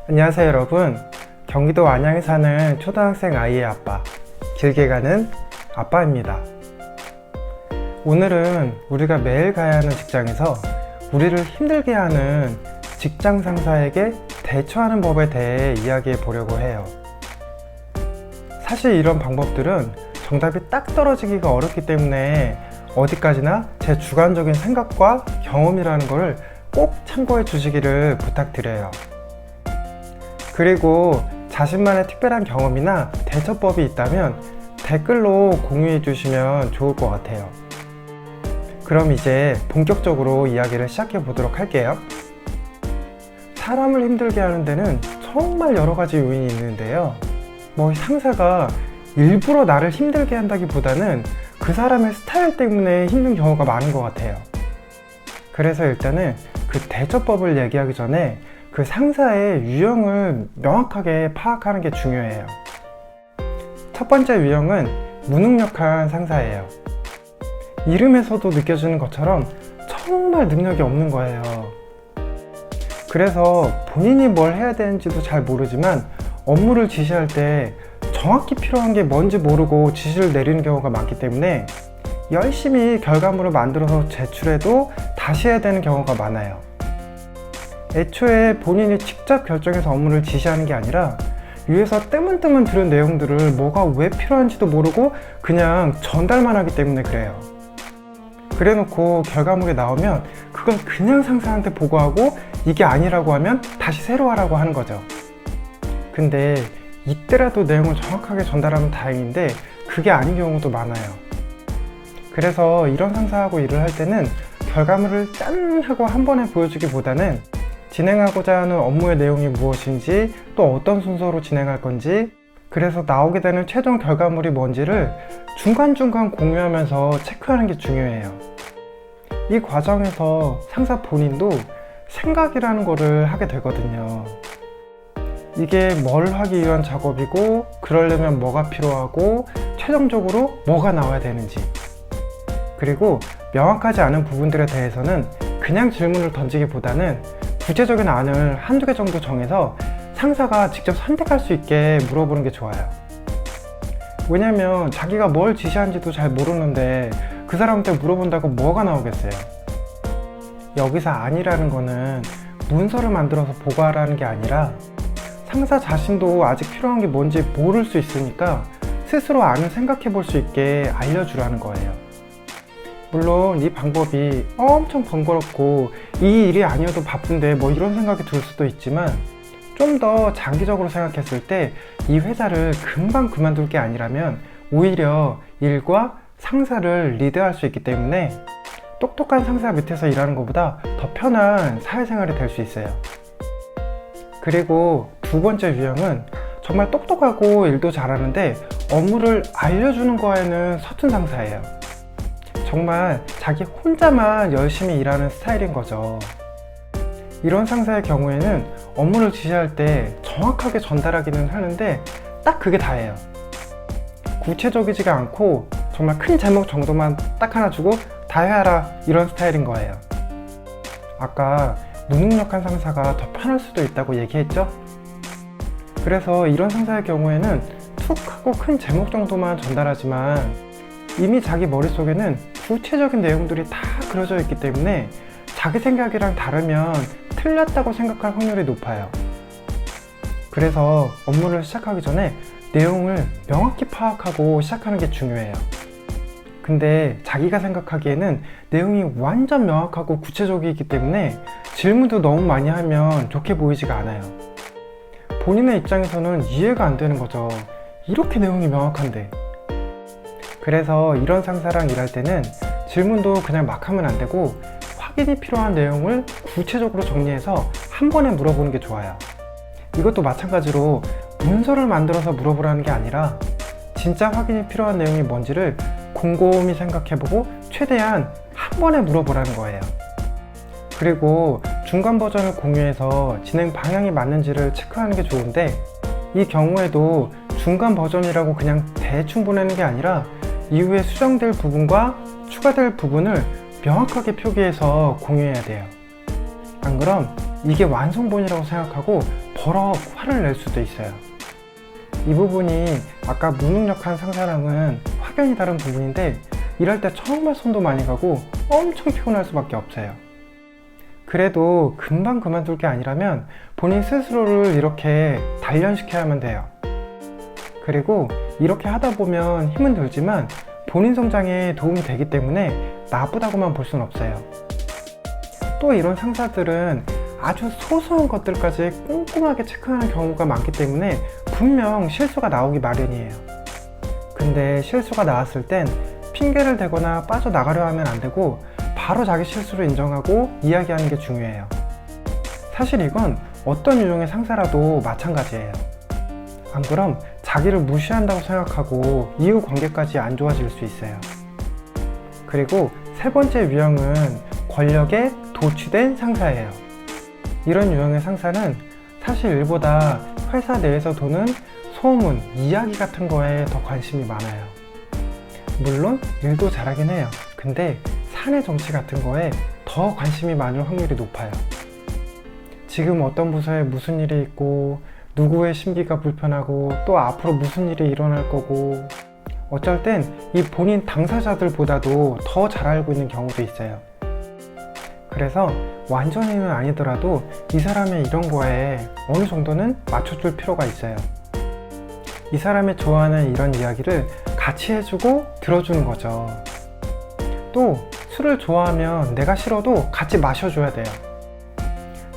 안녕하세요 여러분. 경기도 안양에 사는 초등학생 아이의 아빠, 길게 가는 아빠입니다. 오늘은 우리가 매일 가야 하는 직장에서 우리를 힘들게 하는 직장 상사에게 대처하는 법에 대해 이야기해 보려고 해요. 사실 이런 방법들은 정답이 딱 떨어지기가 어렵기 때문에 어디까지나 제 주관적인 생각과 경험이라는 것을 꼭 참고해 주시기를 부탁드려요. 그리고 자신만의 특별한 경험이나 대처법이 있다면 댓글로 공유해 주시면 좋을 것 같아요. 그럼 이제 본격적으로 이야기를 시작해 보도록 할게요. 사람을 힘들게 하는 데는 정말 여러 가지 요인이 있는데요. 상사가 일부러 나를 힘들게 한다기보다는 그 사람의 스타일 때문에 힘든 경우가 많은 것 같아요. 그래서 일단은 그 대처법을 얘기하기 전에 그 상사의 유형을 명확하게 파악하는 게 중요해요. 첫 번째 유형은 무능력한 상사예요. 이름에서도 느껴지는 것처럼 정말 능력이 없는 거예요. 그래서 본인이 뭘 해야 되는지도 잘 모르지만 업무를 지시할 때 정확히 필요한 게 뭔지 모르고 지시를 내리는 경우가 많기 때문에 열심히 결과물을 만들어서 제출해도 다시 해야 되는 경우가 많아요. 애초에 본인이 직접 결정해서 업무를 지시하는 게 아니라 위에서 뜨문뜨문 들은 내용들을 뭐가 왜 필요한지도 모르고 그냥 전달만 하기 때문에 그래요. 그래놓고 결과물이 나오면 그걸 그냥 상사한테 보고하고 이게 아니라고 하면 다시 새로 하라고 하는 거죠. 근데 이때라도 내용을 정확하게 전달하면 다행인데 그게 아닌 경우도 많아요. 그래서 이런 상사하고 일을 할 때는 결과물을 짠 하고 한 번에 보여주기보다는 진행하고자 하는 업무의 내용이 무엇인지, 또 어떤 순서로 진행할 건지, 그래서 나오게 되는 최종 결과물이 뭔지를 중간중간 공유하면서 체크하는 게 중요해요. 이 과정에서 상사 본인도 생각이라는 거를 하게 되거든요. 이게 뭘 하기 위한 작업이고, 그러려면 뭐가 필요하고, 최종적으로 뭐가 나와야 되는지, 그리고 명확하지 않은 부분들에 대해서는 그냥 질문을 던지기보다는 구체적인 안을 한두 개 정도 정해서 상사가 직접 선택할 수 있게 물어보는 게 좋아요. 왜냐면 자기가 뭘 지시하는지도 잘 모르는데 그 사람한테 물어본다고 뭐가 나오겠어요. 여기서 아니라는 거는 문서를 만들어서 보고하라는 게 아니라 상사 자신도 아직 필요한 게 뭔지 모를 수 있으니까 스스로 안을 생각해 볼 수 있게 알려주라는 거예요. 물론 이 방법이 엄청 번거롭고 이 일이 아니어도 바쁜데 이런 생각이 들 수도 있지만 좀 더 장기적으로 생각했을 때 이 회사를 금방 그만둘 게 아니라면 오히려 일과 상사를 리드할 수 있기 때문에 똑똑한 상사 밑에서 일하는 것보다 더 편한 사회생활이 될 수 있어요. 그리고 두 번째 유형은 정말 똑똑하고 일도 잘하는데 업무를 알려주는 거에는 서툰 상사예요. 정말 자기 혼자만 열심히 일하는 스타일인 거죠. 이런 상사의 경우에는 업무를 지시할 때 정확하게 전달하기는 하는데 딱 그게 다예요. 구체적이지가 않고 정말 큰 제목 정도만 딱 하나 주고 다 해라 이런 스타일인 거예요. 아까 무능력한 상사가 더 편할 수도 있다고 얘기했죠? 그래서 이런 상사의 경우에는 툭 하고 큰 제목 정도만 전달하지만 이미 자기 머릿속에는 구체적인 내용들이 다 그려져 있기 때문에 자기 생각이랑 다르면 틀렸다고 생각할 확률이 높아요. 그래서 업무를 시작하기 전에 내용을 명확히 파악하고 시작하는 게 중요해요. 근데 자기가 생각하기에는 내용이 완전 명확하고 구체적이기 때문에 질문도 너무 많이 하면 좋게 보이지가 않아요. 본인의 입장에서는 이해가 안 되는 거죠. 이렇게 내용이 명확한데. 그래서 이런 상사랑 일할 때는 질문도 그냥 막 하면 안 되고 확인이 필요한 내용을 구체적으로 정리해서 한 번에 물어보는 게 좋아요. 이것도 마찬가지로 문서를 만들어서 물어보라는 게 아니라 진짜 확인이 필요한 내용이 뭔지를 곰곰이 생각해보고 최대한 한 번에 물어보라는 거예요. 그리고 중간 버전을 공유해서 진행 방향이 맞는지를 체크하는 게 좋은데 이 경우에도 중간 버전이라고 그냥 대충 보내는 게 아니라 이후에 수정될 부분과 추가될 부분을 명확하게 표기해서 공유해야 돼요. 안 그럼 이게 완성본이라고 생각하고 버럭 화를 낼 수도 있어요. 이 부분이 아까 무능력한 상사랑은 확연히 다른 부분인데, 일할 때 정말 손도 많이 가고 엄청 피곤할 수밖에 없어요. 그래도 금방 그만둘 게 아니라면 본인 스스로를 이렇게 단련시켜야만 돼요. 그리고 이렇게 하다 보면 힘은 들지만 본인 성장에 도움이 되기 때문에 나쁘다고만 볼 순 없어요. 또 이런 상사들은 아주 소소한 것들까지 꼼꼼하게 체크하는 경우가 많기 때문에 분명 실수가 나오기 마련이에요. 근데 실수가 나왔을 땐 핑계를 대거나 빠져나가려 하면 안 되고 바로 자기 실수를 인정하고 이야기하는 게 중요해요. 사실 이건 어떤 유형의 상사라도 마찬가지예요. 안 그럼 자기를 무시한다고 생각하고 이후 관계까지 안 좋아질 수 있어요. 그리고 세 번째 유형은 권력에 도취된 상사예요. 이런 유형의 상사는 사실 일보다 회사 내에서 도는 소문, 이야기 같은 거에 더 관심이 많아요. 물론 일도 잘하긴 해요. 근데 사내 정치 같은 거에 더 관심이 많을 확률이 높아요. 지금 어떤 부서에 무슨 일이 있고, 누구의 심기가 불편하고, 또 앞으로 무슨 일이 일어날 거고, 어쩔 땐 이 본인 당사자들보다도 더 잘 알고 있는 경우도 있어요. 그래서 완전히는 아니더라도 이 사람의 이런 거에 어느 정도는 맞춰줄 필요가 있어요. 이 사람이 좋아하는 이런 이야기를 같이 해주고 들어주는 거죠. 또 술을 좋아하면 내가 싫어도 같이 마셔줘야 돼요.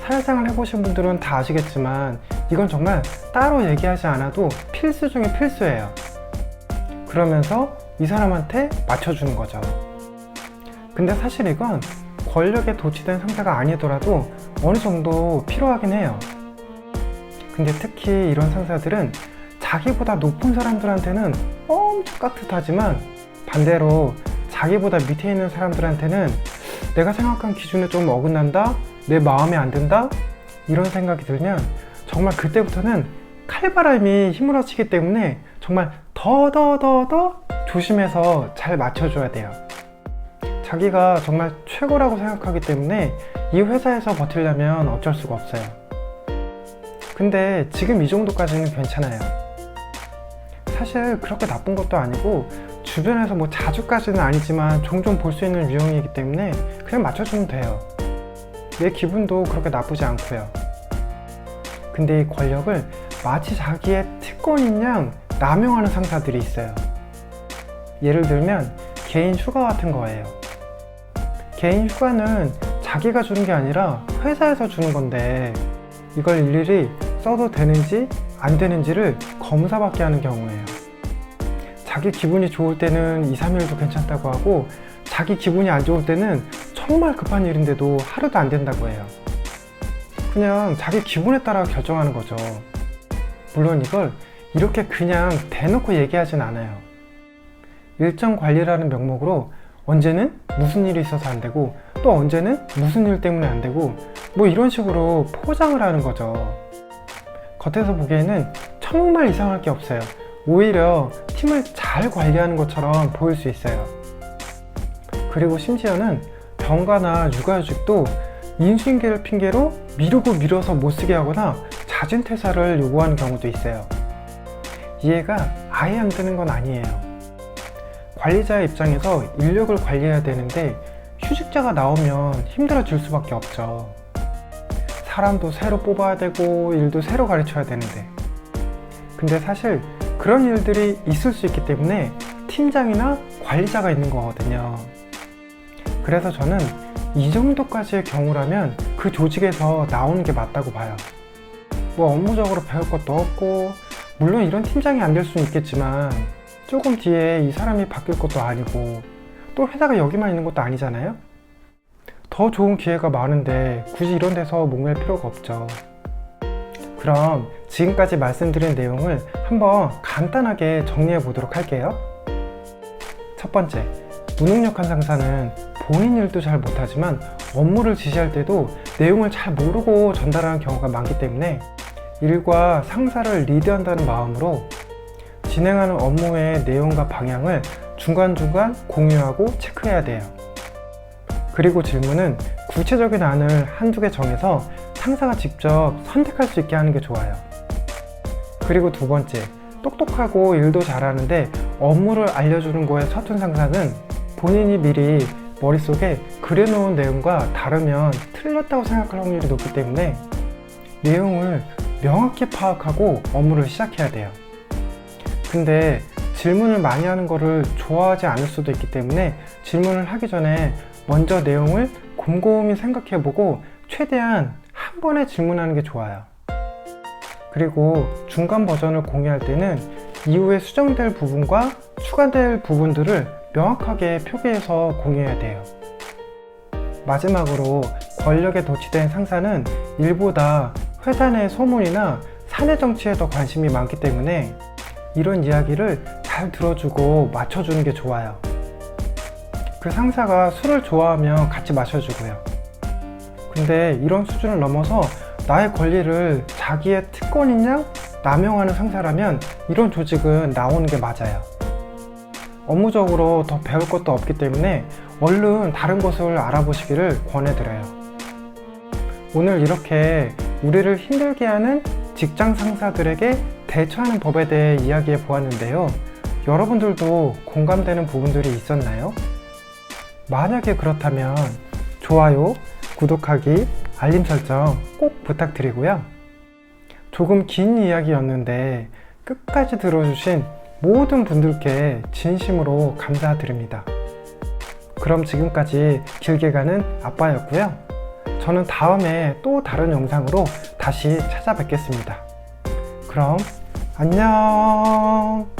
사회생활 해보신 분들은 다 아시겠지만 이건 정말 따로 얘기하지 않아도 필수 중에 필수예요. 그러면서 이 사람한테 맞춰주는 거죠. 근데 사실 이건 권력에 도취된 상사가 아니더라도 어느 정도 필요하긴 해요. 근데 특히 이런 상사들은 자기보다 높은 사람들한테는 엄청 깍듯하지만 반대로 자기보다 밑에 있는 사람들한테는 내가 생각한 기준에 좀 어긋난다? 내 마음에 안 든다? 이런 생각이 들면 정말 그때부터는 칼바람이 휘몰아치기 때문에 정말 더 조심해서 잘 맞춰줘야 돼요. 자기가 정말 최고라고 생각하기 때문에 이 회사에서 버티려면 어쩔 수가 없어요. 근데 지금 이 정도까지는 괜찮아요. 사실 그렇게 나쁜 것도 아니고 주변에서 뭐 자주까지는 아니지만 종종 볼 수 있는 유형이기 때문에 그냥 맞춰주면 돼요. 내 기분도 그렇게 나쁘지 않고요. 근데 이 권력을 마치 자기의 특권인 양 남용하는 상사들이 있어요. 예를 들면 개인 휴가 같은 거예요. 개인 휴가는 자기가 주는 게 아니라 회사에서 주는 건데 이걸 일일이 써도 되는지 안 되는지를 검사받게 하는 경우예요. 자기 기분이 좋을 때는 2, 3일도 괜찮다고 하고 자기 기분이 안 좋을 때는 정말 급한 일인데도 하루도 안 된다고 해요. 그냥 자기 기분에 따라 결정하는 거죠. 물론 이걸 이렇게 그냥 대놓고 얘기하진 않아요. 일정 관리라는 명목으로 언제는 무슨 일이 있어서 안 되고 또 언제는 무슨 일 때문에 안 되고 뭐 이런 식으로 포장을 하는 거죠. 겉에서 보기에는 정말 이상할 게 없어요. 오히려 팀을 잘 관리하는 것처럼 보일 수 있어요. 그리고 심지어는 병가나 육아휴직도 인수인계를 핑계로 미루고 미뤄서 못쓰게 하거나 잦은 퇴사를 요구하는 경우도 있어요. 이해가 아예 안 되는 건 아니에요. 관리자의 입장에서 인력을 관리해야 되는데 휴직자가 나오면 힘들어질 수밖에 없죠. 사람도 새로 뽑아야 되고 일도 새로 가르쳐야 되는데. 근데 사실 그런 일들이 있을 수 있기 때문에 팀장이나 관리자가 있는 거거든요. 그래서 저는 이 정도까지의 경우라면 그 조직에서 나오는 게 맞다고 봐요. 뭐 업무적으로 배울 것도 없고 물론 이런 팀장이 안 될 수는 있겠지만 조금 뒤에 이 사람이 바뀔 것도 아니고 또 회사가 여기만 있는 것도 아니잖아요. 더 좋은 기회가 많은데 굳이 이런 데서 목맬 필요가 없죠. 그럼 지금까지 말씀드린 내용을 한번 간단하게 정리해 보도록 할게요. 첫 번째, 무능력한 상사는 본인 일도 잘 못하지만 업무를 지시할 때도 내용을 잘 모르고 전달하는 경우가 많기 때문에 일과 상사를 리드한다는 마음으로 진행하는 업무의 내용과 방향을 중간중간 공유하고 체크해야 돼요. 그리고 질문은 구체적인 안을 한두 개 정해서 상사가 직접 선택할 수 있게 하는 게 좋아요. 그리고 두 번째, 똑똑하고 일도 잘하는데 업무를 알려주는 거에 서툰 상사는 본인이 미리 머릿속에 그려놓은 내용과 다르면 틀렸다고 생각할 확률이 높기 때문에 내용을 명확히 파악하고 업무를 시작해야 돼요. 근데 질문을 많이 하는 거를 좋아하지 않을 수도 있기 때문에 질문을 하기 전에 먼저 내용을 곰곰이 생각해보고 최대한 한 번에 질문하는 게 좋아요. 그리고 중간 버전을 공유할 때는 이후에 수정될 부분과 추가될 부분들을 명확하게 표기해서 공유해야 돼요. 마지막으로 권력에 도취된 상사는 일보다 회사 내 소문이나 사내 정치에 더 관심이 많기 때문에 이런 이야기를 잘 들어주고 맞춰주는 게 좋아요. 그 상사가 술을 좋아하면 같이 마셔주고요. 근데 이런 수준을 넘어서 나의 권리를 자기의 특권인 양 남용하는 상사라면 이런 조직은 나오는 게 맞아요. 업무적으로 더 배울 것도 없기 때문에 얼른 다른 곳을 알아보시기를 권해드려요. 오늘 이렇게 우리를 힘들게 하는 직장 상사들에게 대처하는 법에 대해 이야기해 보았는데요. 여러분들도 공감되는 부분들이 있었나요? 만약에 그렇다면 좋아요, 구독하기, 알림 설정 꼭 부탁드리고요. 조금 긴 이야기였는데 끝까지 들어주신 모든 분들께 진심으로 감사드립니다. 그럼 지금까지 길게 가는 아빠였고요. 저는 다음에 또 다른 영상으로 다시 찾아뵙겠습니다. 그럼 안녕.